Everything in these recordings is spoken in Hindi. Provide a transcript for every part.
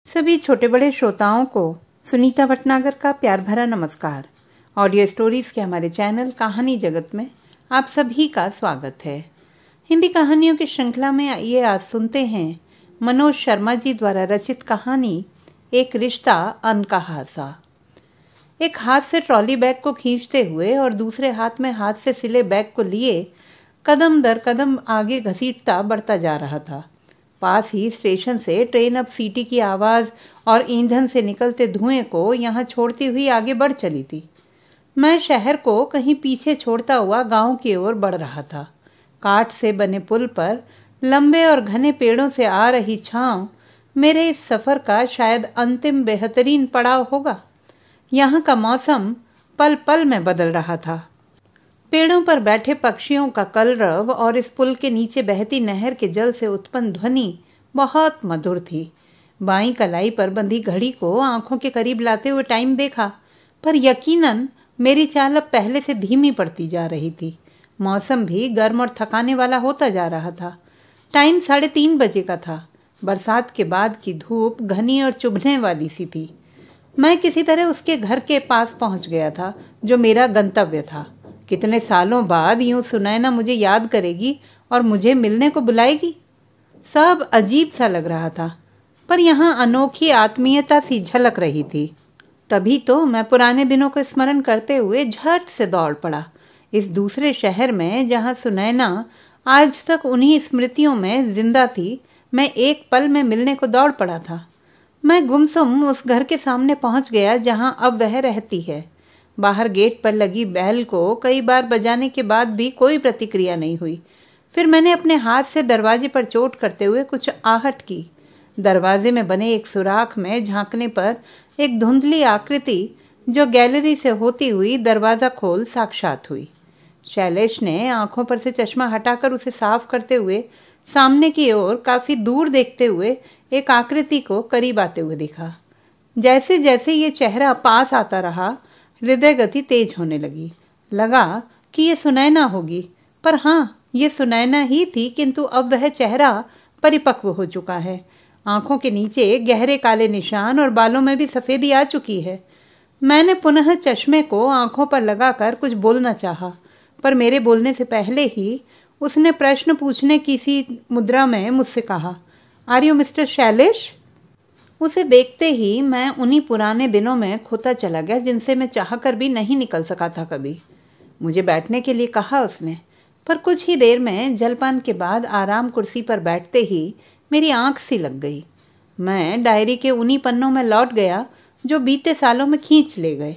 सभी छोटे बड़े श्रोताओं को सुनीता भटनागर का प्यार भरा नमस्कार। ऑडियो स्टोरीज के हमारे चैनल कहानी जगत में आप सभी का स्वागत है। हिंदी कहानियों की श्रृंखला में आइए आज सुनते हैं मनोज शर्मा जी द्वारा रचित कहानी एक रिश्ता अनकहा सा। एक हाथ से ट्रॉली बैग को खींचते हुए और दूसरे हाथ में हाथ से सिले बैग को लिए कदम दर कदम आगे घसीटता बढ़ता जा रहा था। पास ही स्टेशन से ट्रेन अब सीटी की आवाज़ और ईंधन से निकलते धुएं को यहाँ छोड़ती हुई आगे बढ़ चली थी। मैं शहर को कहीं पीछे छोड़ता हुआ गांव की ओर बढ़ रहा था। काठ से बने पुल पर लंबे और घने पेड़ों से आ रही छांव मेरे इस सफ़र का शायद अंतिम बेहतरीन पड़ाव होगा। यहाँ का मौसम पल पल में बदल रहा था। पेड़ों पर बैठे पक्षियों का कलरव और इस पुल के नीचे बहती नहर के जल से उत्पन्न ध्वनि बहुत मधुर थी। बाईं कलाई पर बंधी घड़ी को आंखों के करीब लाते हुए टाइम देखा, पर यकीनन मेरी चाल अब पहले से धीमी पड़ती जा रही थी। मौसम भी गर्म और थकाने वाला होता जा रहा था। टाइम 3:30 बजे का था। बरसात के बाद की धूप घनी और चुभने वाली सी थी। मैं किसी तरह उसके घर के पास पहुंच गया था जो मेरा गंतव्य था। कितने सालों बाद यूं सुनैना मुझे याद करेगी और मुझे मिलने को बुलाएगी। सब अजीब सा लग रहा था, पर यहाँ अनोखी आत्मीयता सी झलक रही थी। तभी तो मैं पुराने दिनों को स्मरण करते हुए झट से दौड़ पड़ा। इस दूसरे शहर में जहाँ सुनैना आज तक उन्हीं स्मृतियों में जिंदा थी, मैं एक पल में मिलने को दौड़ पड़ा था। मैं गुमसुम उस घर के सामने पहुँच गया जहाँ अब वह रहती है। बाहर गेट पर लगी बैल को कई बार बजाने के बाद भी कोई प्रतिक्रिया नहीं हुई। फिर मैंने अपने हाथ से दरवाजे पर चोट करते हुए कुछ आहट की। दरवाजे में बने एक सुराख में झांकने पर एक धुंधली आकृति जो गैलरी से होती हुई दरवाज़ा खोल साक्षात हुई। शैलेश ने आंखों पर से चश्मा हटाकर उसे साफ करते हुए सामने की ओर काफ़ी दूर देखते हुए एक आकृति को करीब आते हुए देखा। जैसे जैसे ये चेहरा पास आता रहा, हृदय गति तेज होने लगी। लगा कि ये सुनैना होगी, पर हाँ, ये सुनैना ही थी, किंतु अब वह चेहरा परिपक्व हो चुका है। आंखों के नीचे गहरे काले निशान और बालों में भी सफ़ेदी आ चुकी है। मैंने पुनः चश्मे को आंखों पर लगाकर कुछ बोलना चाहा, पर मेरे बोलने से पहले ही उसने प्रश्न पूछने की सी मुद्रा में मुझसे कहा, आर यू मिस्टर शैलेश? उसे देखते ही मैं उन्हीं पुराने दिनों में खोता चला गया जिनसे मैं चाहकर भी नहीं निकल सका था कभी। मुझे बैठने के लिए कहा उसने, पर कुछ ही देर में जलपान के बाद आराम कुर्सी पर बैठते ही मेरी आंख सी लग गई। मैं डायरी के उन्हीं पन्नों में लौट गया जो बीते सालों में खींच ले गए।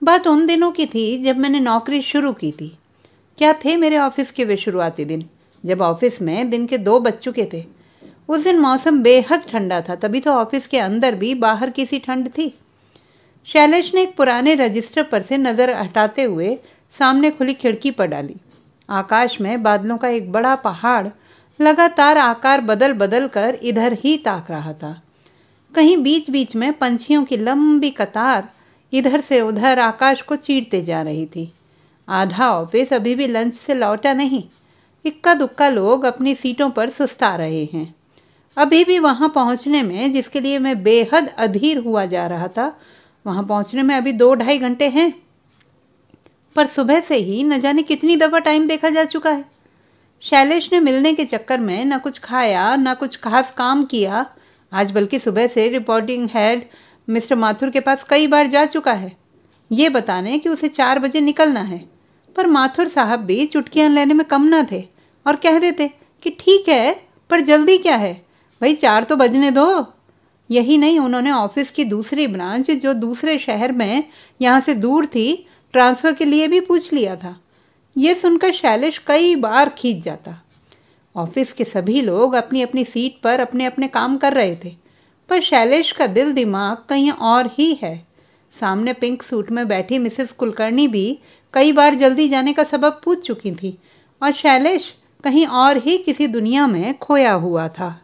बात उन दिनों की थी जब मैंने नौकरी शुरू की थी। क्या थे मेरे ऑफिस के वे शुरुआती दिन, जब ऑफिस में दिन के 2 बज चुके थे। उस दिन मौसम बेहद ठंडा था, तभी तो ऑफिस के अंदर भी बाहर की सी ठंड थी। शैलेश ने एक पुराने रजिस्टर पर से नज़र हटाते हुए सामने खुली खिड़की पर डाली। आकाश में बादलों का एक बड़ा पहाड़ लगातार आकार बदल बदल कर इधर ही ताक रहा था। कहीं बीच बीच में पंछियों की लंबी कतार इधर से उधर आकाश को चीरते जा रही थी। आधा ऑफिस अभी भी लंच से लौटा नहीं। इक्का दुक्का लोग अपनी सीटों पर सुस्ता रहे हैं। अभी भी वहां पहुंचने में, जिसके लिए मैं बेहद अधीर हुआ जा रहा था, वहां पहुंचने में अभी 2-2.5 घंटे हैं। पर सुबह से ही न जाने कितनी दफ़ा टाइम देखा जा चुका है। शैलेश ने मिलने के चक्कर में न कुछ खाया न कुछ खास काम किया। आज बल्कि सुबह से रिपोर्टिंग हेड मिस्टर माथुर के पास कई बार जा चुका है, ये बताने कि उसे 4 बजे निकलना है। पर माथुर साहब भी चुटकियां लेने में कम न थे और कह देते कि ठीक है, पर जल्दी क्या है भाई, 4 तो बजने दो। यही नहीं, उन्होंने ऑफिस की दूसरी ब्रांच जो दूसरे शहर में यहाँ से दूर थी, ट्रांसफ़र के लिए भी पूछ लिया था। ये सुनकर शैलेश कई बार खींच जाता। ऑफिस के सभी लोग अपनी अपनी सीट पर अपने अपने काम कर रहे थे, पर शैलेश का दिल दिमाग कहीं और ही है। सामने पिंक सूट में बैठी मिसेस कुलकर्णी भी कई बार जल्दी जाने का सबब पूछ चुकी थी, और शैलेश कहीं और ही किसी दुनिया में खोया हुआ था।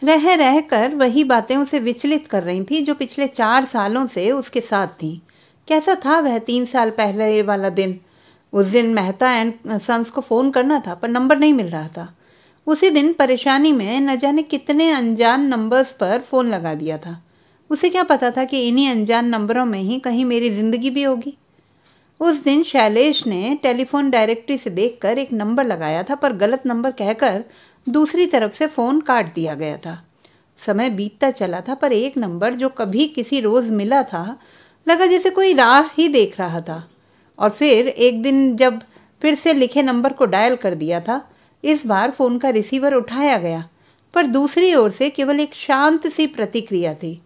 रह रह कर वही बातें उसे विचलित कर रही थी जो पिछले 4 सालों से उसके साथ थी। कैसा था वह 3 साल पहले वाला दिन? उस दिन मेहता एंड सन्स को फ़ोन करना था, पर नंबर नहीं मिल रहा था। उसी दिन परेशानी में न जाने कितने अनजान नंबर्स पर फ़ोन लगा दिया था। उसे क्या पता था कि इन्हीं अनजान नंबरों में ही कहीं मेरी ज़िंदगी भी होगी। उस दिन शैलेश ने टेलीफोन डायरेक्टरी से देखकर एक नंबर लगाया था, पर गलत नंबर कहकर दूसरी तरफ से फ़ोन काट दिया गया था। समय बीतता चला था, पर एक नंबर जो कभी किसी रोज़ मिला था, लगा जैसे कोई राह ही देख रहा था। और फिर एक दिन जब फिर से लिखे नंबर को डायल कर दिया था, इस बार फ़ोन का रिसीवर उठाया गया, पर दूसरी ओर से केवल एक शांत सी प्रतिक्रिया थी।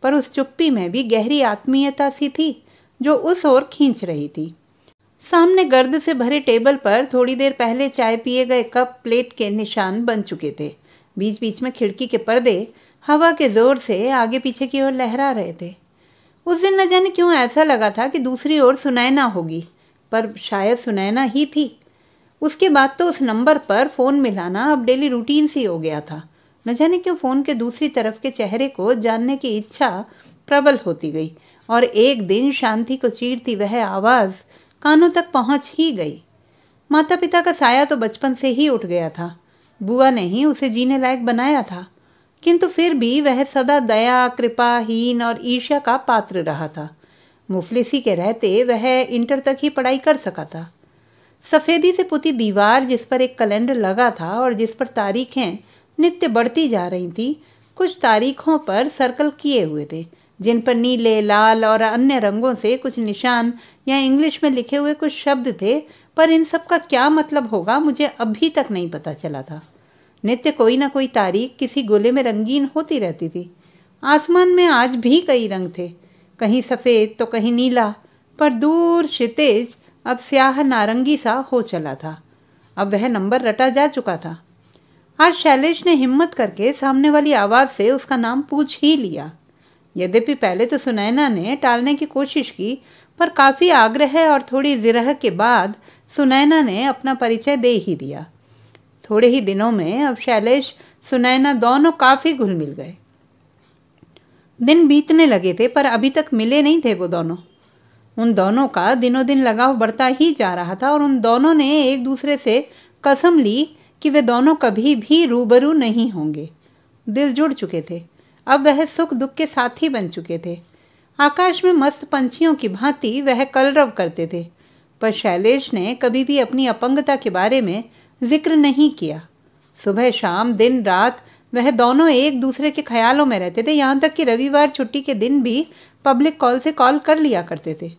पर उस चुप्पी में भी गहरी आत्मीयता सी थी जो उस ओर खींच रही थी। सामने गर्द से भरे टेबल पर थोड़ी देर पहले चाय पिए गए कप प्लेट के निशान बन चुके थे। बीच बीच में खिड़की के पर्दे हवा के जोर से आगे पीछे की ओर लहरा रहे थे। उस दिन न जाने क्यों ऐसा लगा था कि दूसरी ओर सुनैना होगी, पर शायद सुनैना ही थी। उसके बाद तो उस नंबर पर फ़ोन मिलाना अब डेली रूटीन सी हो गया था। न जाने क्यों फ़ोन के दूसरी तरफ के चेहरे को जानने की इच्छा प्रबल होती गई, और एक दिन शांति को चीरती वह आवाज़ कानों तक पहुंच ही गई। माता पिता का साया तो बचपन से ही उठ गया था। बुआ ने ही उसे जीने लायक बनाया था, किंतु फिर भी वह सदा दया, कृपा, हीन और ईर्ष्या का पात्र रहा था। मुफलिसी के रहते वह इंटर तक ही पढ़ाई कर सका था। सफ़ेदी से पुती दीवार जिस पर एक कैलेंडर लगा था और जिस पर तारीखें नित्य बढ़ती जा रही थी, कुछ तारीखों पर सर्कल किए हुए थे, जिन पर नीले, लाल और अन्य रंगों से कुछ निशान या इंग्लिश में लिखे हुए कुछ शब्द थे, पर इन सब का क्या मतलब होगा मुझे अभी तक नहीं पता चला था। नित्य कोई ना कोई तारीख किसी गोले में रंगीन होती रहती थी। आसमान में आज भी कई रंग थे, कहीं सफ़ेद तो कहीं नीला, पर दूर क्षितिज अब स्याह नारंगी सा हो चला था। अब वह नंबर रटा जा चुका था। आज शैलेश ने हिम्मत करके सामने वाली आवाज़ से उसका नाम पूछ ही लिया। यद्यपि पहले तो सुनैना ने टालने की कोशिश की, पर काफ़ी आग्रह और थोड़ी जिरह के बाद सुनैना ने अपना परिचय दे ही दिया। थोड़े ही दिनों में अब शैलेश, सुनैना दोनों काफ़ी घुल मिल गए। दिन बीतने लगे थे, पर अभी तक मिले नहीं थे वो दोनों। उन दोनों का दिनों दिन लगाव बढ़ता ही जा रहा था, और उन दोनों ने एक दूसरे से कसम ली कि वे दोनों कभी भी रूबरू नहीं होंगे। दिल जुड़ चुके थे। अब वह सुख दुख के साथी बन चुके थे। आकाश में मस्त पंछियों की भांति वह कलरव करते थे, पर शैलेश ने कभी भी अपनी अपंगता के बारे में जिक्र नहीं किया। सुबह शाम, दिन रात वह दोनों एक दूसरे के ख्यालों में रहते थे। यहाँ तक कि रविवार छुट्टी के दिन भी पब्लिक कॉल से कॉल कर लिया करते थे,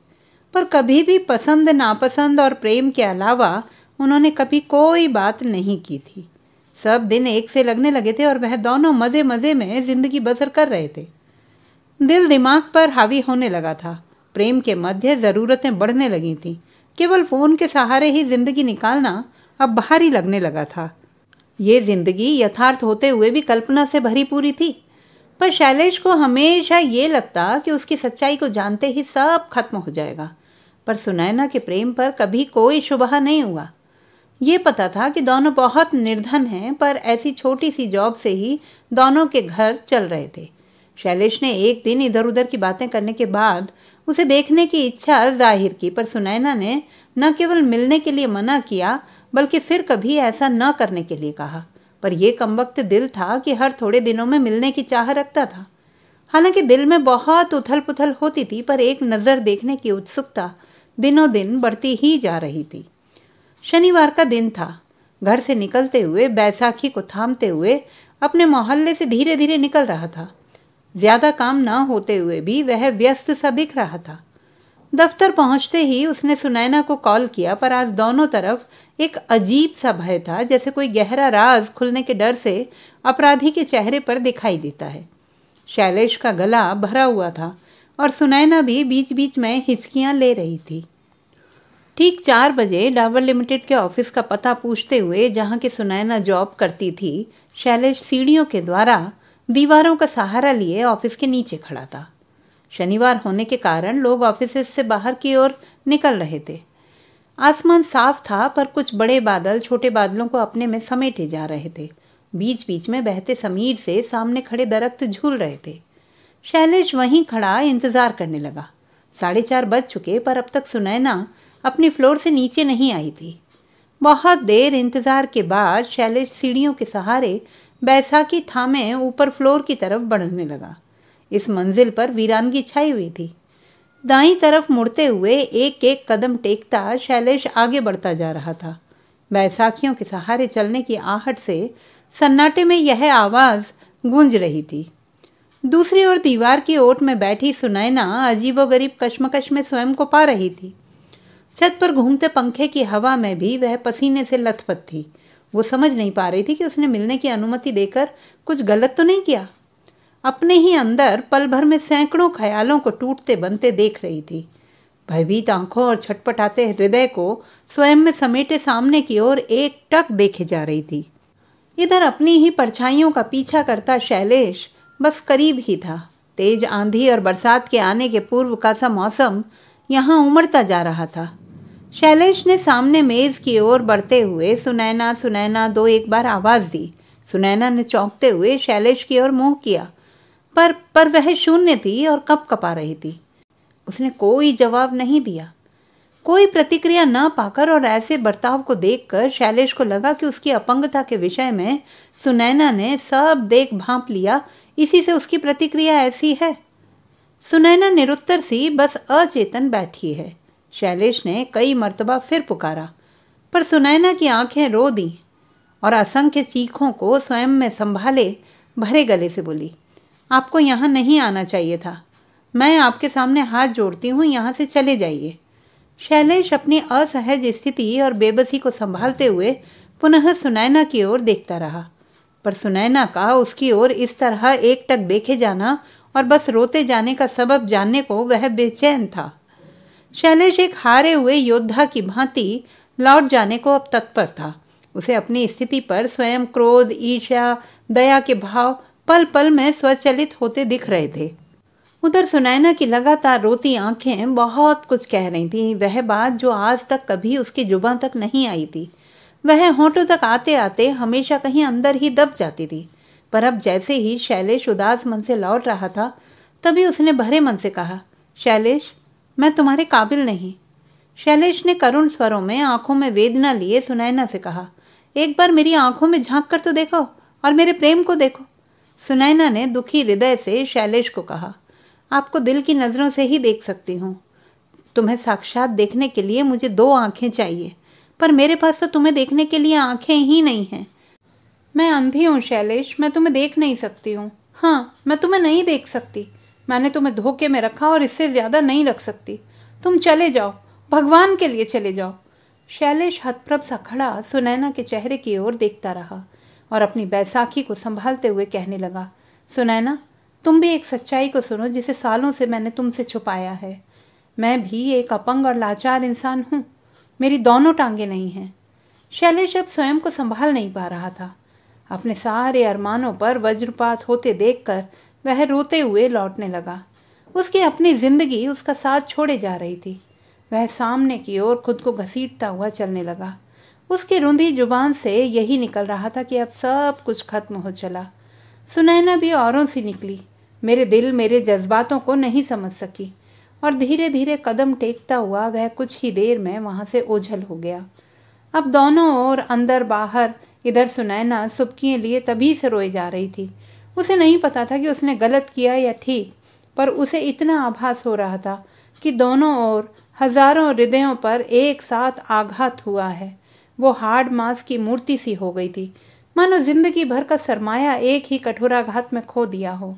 पर कभी भी पसंद, नापसंद और प्रेम के अलावा उन्होंने कभी कोई बात नहीं की थी। सब दिन एक से लगने लगे थे और वह दोनों मज़े मज़े में जिंदगी बसर कर रहे थे। दिल दिमाग पर हावी होने लगा था। प्रेम के मध्य ज़रूरतें बढ़ने लगी थीं। केवल फ़ोन के सहारे ही जिंदगी निकालना अब भारी लगने लगा था। ये जिंदगी यथार्थ होते हुए भी कल्पना से भरी पूरी थी, पर शैलेश को हमेशा ये लगता कि उसकी सच्चाई को जानते ही सब खत्म हो जाएगा। पर सुनैना के प्रेम पर कभी कोई शुबहा नहीं हुआ। ये पता था कि दोनों बहुत निर्धन हैं, पर ऐसी छोटी सी जॉब से ही दोनों के घर चल रहे थे। शैलेश ने एक दिन इधर उधर की बातें करने के बाद उसे देखने की इच्छा जाहिर की, पर सुनैना ने न केवल मिलने के लिए मना किया, बल्कि फिर कभी ऐसा न करने के लिए कहा। पर यह कमबख्त दिल था कि हर थोड़े दिनों में मिलने की चाह रखता था। हालांकि दिल में बहुत उथल पुथल होती थी, पर एक नज़र देखने की उत्सुकता दिनों दिन बढ़ती ही जा रही थी। शनिवार का दिन था। घर से निकलते हुए, बैसाखी को थामते हुए अपने मोहल्ले से धीरे धीरे निकल रहा था। ज्यादा काम न होते हुए भी वह व्यस्त सा दिख रहा था। दफ्तर पहुंचते ही उसने सुनैना को कॉल किया, पर आज दोनों तरफ एक अजीब सा भय था, जैसे कोई गहरा राज खुलने के डर से अपराधी के चेहरे पर दिखाई देता है। शैलेश का गला भरा हुआ था और सुनैना भी बीच बीच में हिचकियां ले रही थी। ठीक 4 बजे डाबर लिमिटेड के ऑफिस का पता पूछते हुए, जहां की सुनैना जॉब करती थी, शैलेश सीढ़ियों के द्वारा दीवारों का सहारा लिए ऑफिस के नीचे खड़ा था। शनिवार होने के कारण लोग ऑफिस से बाहर की ओर निकल रहे थे। आसमान साफ था, पर कुछ बड़े बादल छोटे बादलों को अपने में समेटे जा रहे थे। बीच बीच में बहते समीर से सामने खड़े दरख्त झूल रहे थे। शैलेश वहीं खड़ा इंतजार करने लगा। 4:30 बज चुके, पर अब तक सुनैना अपनी फ्लोर से नीचे नहीं आई थी। बहुत देर इंतजार के बाद शैलेश सीढ़ियों के सहारे बैसाखी थामे ऊपर फ्लोर की तरफ बढ़ने लगा। इस मंजिल पर वीरानगी छाई हुई थी। दाईं तरफ मुड़ते हुए एक एक कदम टेकता शैलेश आगे बढ़ता जा रहा था। बैसाखियों के सहारे चलने की आहट से सन्नाटे में यह आवाज गूंज रही थी। दूसरी ओर दीवार की ओट में बैठी सुनैना अजीबोगरीब कश्मकश में स्वयं को पा रही थी। छत पर घूमते पंखे की हवा में भी वह पसीने से लथपथ थी। वो समझ नहीं पा रही थी कि उसने मिलने की अनुमति देकर कुछ गलत तो नहीं किया। अपने ही अंदर पल भर में सैकड़ों ख्यालों को टूटते बनते देख रही थी। भयभीत आंखों और छटपटाते हृदय को स्वयं में समेटे सामने की ओर एक टक देखे जा रही थी। इधर अपनी ही परछाइयों का पीछा करता शैलेश बस करीब ही था। तेज आंधी और बरसात के आने के पूर्व का सा मौसम यहाँ उमड़ता जा रहा था। शैलेश ने सामने मेज की ओर बढ़ते हुए सुनैना सुनैना दो एक बार आवाज दी। सुनैना ने चौंकते हुए शैलेश की ओर मुंह किया, पर वह शून्य थी और कपकपा रही थी। उसने कोई जवाब नहीं दिया। कोई प्रतिक्रिया न पाकर और ऐसे बर्ताव को देखकर शैलेश को लगा कि उसकी अपंगता के विषय में सुनैना ने सब देख भांप लिया, इसी से उसकी प्रतिक्रिया ऐसी है। सुनैना निरुत्तर सी बस अचेतन बैठी है। शैलेश ने कई मर्तबा फिर पुकारा, पर सुनैना की आंखें रो दी और असंख्य चीखों को स्वयं में संभाले भरे गले से बोली, आपको यहाँ नहीं आना चाहिए था। मैं आपके सामने हाथ जोड़ती हूँ, यहाँ से चले जाइए। शैलेश अपनी असहज स्थिति और बेबसी को संभालते हुए पुनः सुनैना की ओर देखता रहा, पर सुनैना का उसकी ओर इस तरह एकटक देखे जाना और बस रोते जाने का सबब जानने को वह बेचैन था। शैलेश एक हारे हुए योद्धा की भांति लौट जाने को अब तत्पर था। उसे अपनी स्थिति पर स्वयं क्रोध, ईर्ष्या, दया के भाव पल पल में स्वचलित होते दिख रहे थे। उधर सुनैना की लगातार रोती आंखें बहुत कुछ कह रही थीं। वह बात जो आज तक कभी उसकी जुबान तक नहीं आई थी, वह होठों तक आते आते हमेशा कहीं अंदर ही दब जाती थी। पर अब जैसे ही शैलेश उदास मन से लौट रहा था, तभी उसने भरे मन से कहा, शैलेश, मैं तुम्हारे काबिल नहीं। शैलेश ने करुण स्वरों में आंखों में वेदना लिए सुनैना से कहा, एक बार मेरी आंखों में झांक कर तो देखो और मेरे प्रेम को देखो। सुनैना ने दुखी हृदय से शैलेश को कहा, आपको दिल की नजरों से ही देख सकती हूँ। तुम्हें साक्षात देखने के लिए मुझे दो आंखें चाहिए, पर मेरे पास तो तुम्हें देखने के लिए आंखें ही नहीं हैं। मैं अंधी हूँ शैलेश, मैं तुम्हें देख नहीं सकती हूँ। हाँ, मैं तुम्हें नहीं देख सकती। मैंने तुम्हें धोखे में रखा और इससे ज्यादा नहीं रख सकती। तुम चले जाओ, भगवान के लिए चले जाओ। शैलेश हतप्रभ सा खड़ा सुनैना के चेहरे की ओर देखता रहा और अपनी बैसाखी को संभालते हुए कहने लगा, सुनैना, तुम भी एक सच्चाई को सुनो जिसे सालों से मैंने तुमसे छुपाया है। मैं भी एक अपंग और लाचार इंसान हूँ। मेरी दोनों टांगे नहीं हैं। शैलेश अब स्वयं को संभाल नहीं पा रहा था। अपने सारे अरमानों पर वज्रपात होते देखकर वह रोते हुए लौटने लगा। उसकी अपनी जिंदगी उसका साथ छोड़े जा रही थी। वह सामने की ओर खुद को घसीटता हुआ चलने लगा। उसकी रुंधी जुबान से यही निकल रहा था कि अब सब कुछ खत्म हो चला। सुनैना भी औरों सी निकली। मेरे दिल मेरे जज्बातों को नहीं समझ सकी और धीरे धीरे कदम टेकता हुआ वह कुछ ही देर में वहां से ओझल हो गया। अब दोनों ओर अंदर बाहर इधर सुनैना सुबकियां लिए तभी से रोए जा रही थी। उसे नहीं पता था कि उसने गलत किया या ठीक, पर उसे इतना आभास हो रहा था कि दोनों ओर हजारों हृदयों पर एक साथ आघात हुआ है। वो हार्ड मांस की मूर्ति सी हो गई थी, मानो जिंदगी भर का सरमाया एक ही कठोराघात में खो दिया हो।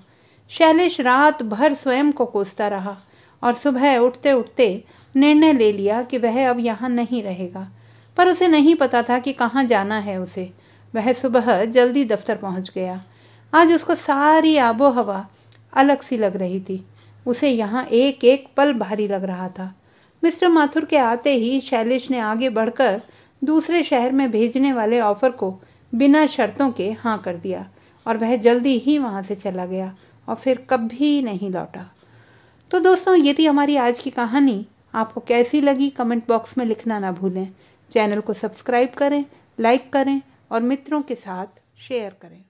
शैलेश रात भर स्वयं को कोसता रहा और सुबह उठते उठते निर्णय ले लिया कि वह अब यहाँ नहीं रहेगा। पर उसे नहीं पता था कि कहाँ जाना है उसे। वह सुबह जल्दी दफ्तर पहुंच गया। आज उसको सारी आबो हवा अलग सी लग रही थी। उसे यहाँ एक एक पल भारी लग रहा था। मिस्टर माथुर के आते ही शैलेश ने आगे बढ़कर दूसरे शहर में भेजने वाले ऑफर को बिना शर्तों के हाँ कर दिया और वह जल्दी ही वहां से चला गया और फिर कभी नहीं लौटा। तो दोस्तों, ये थी हमारी आज की कहानी। आपको कैसी लगी कमेंट बॉक्स में लिखना ना भूलें। चैनल को सब्सक्राइब करें, लाइक करें और मित्रों के साथ शेयर करें।